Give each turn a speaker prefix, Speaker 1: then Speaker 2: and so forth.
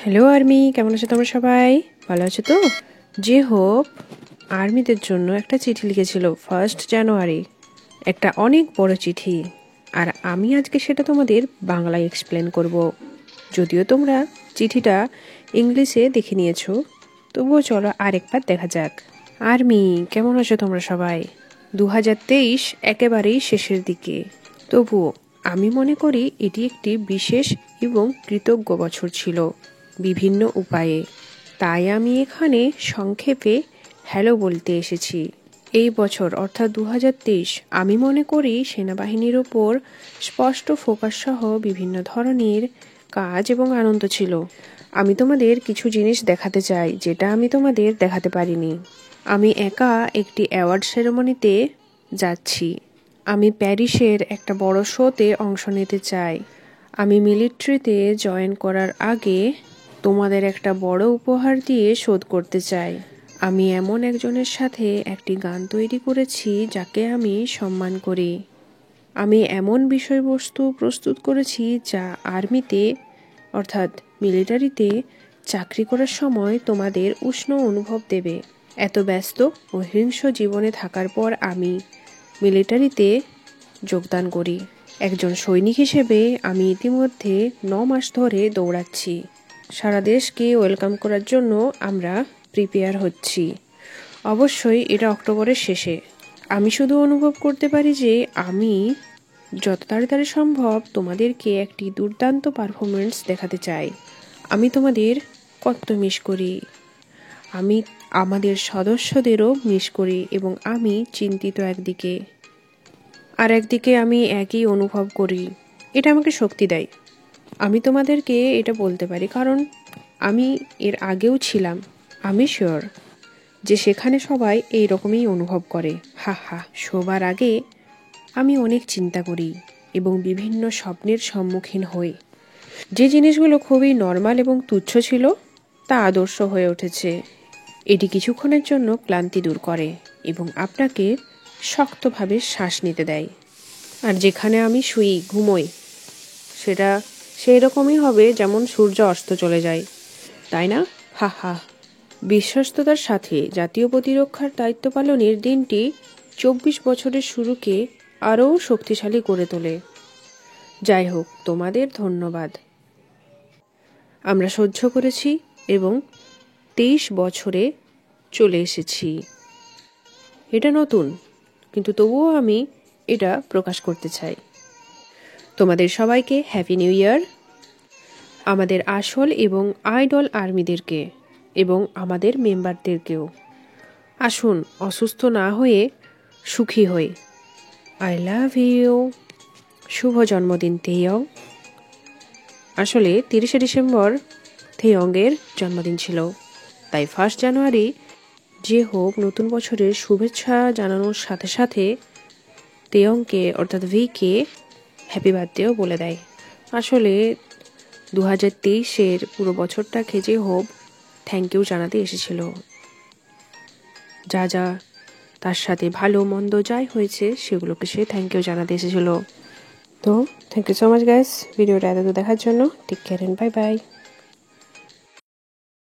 Speaker 1: Hello army, কেমন আছো তোমরা সবাই? ভালো আছো তো? যে হোপ আর্মিদের জন্য একটা চিঠি লিখেছিল 1 জানুয়ারি, একটা অনেক বড় চিঠি। আর আমি আজকে সেটা তোমাদের বাংলায় এক্সপ্লেন করব। যদিও তোমরা চিঠিটা ইংলিশে দেখে নিয়েছো, তবুও চলো আরেকবার দেখা যাক। আর্মি, কেমন আছো তোমরা সবাই? 2023 একেবারেই শেষের দিকে, তবুও আমি মনে করি এটি একটি বিশেষ এবং কৃতজ্ঞ বছর ছিল বিভিন্ন উপায়ে। তাই আমি এখানে সংক্ষেপে হ্যালো বলতে এসেছি। এই বছর অর্থাৎ 2023 আমি মনে করি সেনাবাহিনীর ওপর স্পষ্ট ফোকাস সহ বিভিন্ন ধরনের কাজ এবং আনন্দ ছিল। আমি তোমাদের কিছু জিনিস দেখাতে চাই যেটা আমি তোমাদের দেখাতে পারিনি। আমি একা একটি অ্যাওয়ার্ড সেরেমনিতে যাচ্ছি। আমি প্যারিসের একটা বড় শোতে অংশ নিতে চাই। আমি মিলিটারিতে জয়েন করার আগে তোমাদের একটা বড় উপহার দিয়ে শোধ করতে চাই। আমি এমন একজনের সাথে একটি গান তৈরি করেছি যাকে আমি সম্মান করি। আমি এমন বিষয়বস্তু প্রস্তুত করেছি যা আর্মিতে অর্থাৎ মিলিটারিতে চাকরি করার সময় তোমাদের উষ্ণ অনুভব দেবে। এত ব্যস্ত ও হিংস্র জীবনে থাকার পর আমি মিলিটারিতে যোগদান করি। একজন সৈনিক হিসেবে আমি ইতিমধ্যে 9 মাস ধরে দৌড়াচ্ছি। সারা দেশকে ওয়েলকাম করার জন্য আমরা প্রিপেয়ার হচ্ছি। অবশ্যই এটা অক্টোবরের শেষে। আমি শুধু অনুভব করতে পারি যে আমি যত তাড়াতাড়ি সম্ভব তোমাদেরকে একটি দুর্দান্ত পারফরমেন্স দেখাতে চাই। আমি তোমাদের কত মিস করি। আমি আমাদের সদস্যদেরও মিস করি এবং আমি চিন্তিত একদিকে, আর একদিকে আমি একই অনুভব করি। এটা আমাকে শক্তি দেয়। আমি তোমাদেরকে এটা বলতে পারি কারণ আমি এর আগেও ছিলাম। আমি শিওর যে সেখানে সবাই এই রকমই অনুভব করে। শোবার আগে আমি অনেক চিন্তা করি এবং বিভিন্ন স্বপ্নের সম্মুখীন হই। যে জিনিসগুলো খুবই নর্মাল এবং তুচ্ছ ছিল তা আদর্শ হয়ে উঠেছে। এটি কিছুক্ষণের জন্য ক্লান্তি দূর করে এবং আপনাকে শক্তভাবে শ্বাস নিতে দেয়। আর যেখানে আমি শুই ঘুমোই সেটা সেই রকমই হবে যেমন সূর্য অস্ত চলে যায়, তাই না? বিশ্বস্ততার সাথে জাতীয় প্রতিরক্ষার দায়িত্ব পালনের দিনটি 24 বছরের শুরুকে আরও শক্তিশালী করে তোলে। যাই হোক, তোমাদের ধন্যবাদ। আমরা সহ্য করেছি এবং 23 বছরে চলে এসেছি। এটা নতুন, কিন্তু তবুও আমি এটা প্রকাশ করতে চাই। তোমাদের সবাইকে হ্যাপি নিউ ইয়ার। আমাদের আসল এবং আইডল আর্মিদেরকে এবং আমাদের মেম্বারদেরকেও আসুন অসুস্থ না হয়ে সুখী হই। I love you. শুভ জন্মদিন তেইয়ং। আসলে 30শে ডিসেম্বর থেয়ংয়ের জন্মদিন ছিল, তাই 1 জানুয়ারি যে হোক নতুন বছরের শুভেচ্ছা জানানোর সাথে সাথে তেয়ংকে অর্থাৎ ভিকে হ্যাপি বার্থডেও বলে দেয়। আসলে 2023-এর পুরো বছরটাকে যে হোপ থ্যাংক ইউ জানাতে এসেছিল। যা যা তার সাথে ভালো মন্দ যাই হয়েছে সেগুলোকে সে থ্যাংক ইউ জানাতে এসেছিল। তো thank you so much guys ভিডিওটা এত দেখার জন্য। Take care and bye by.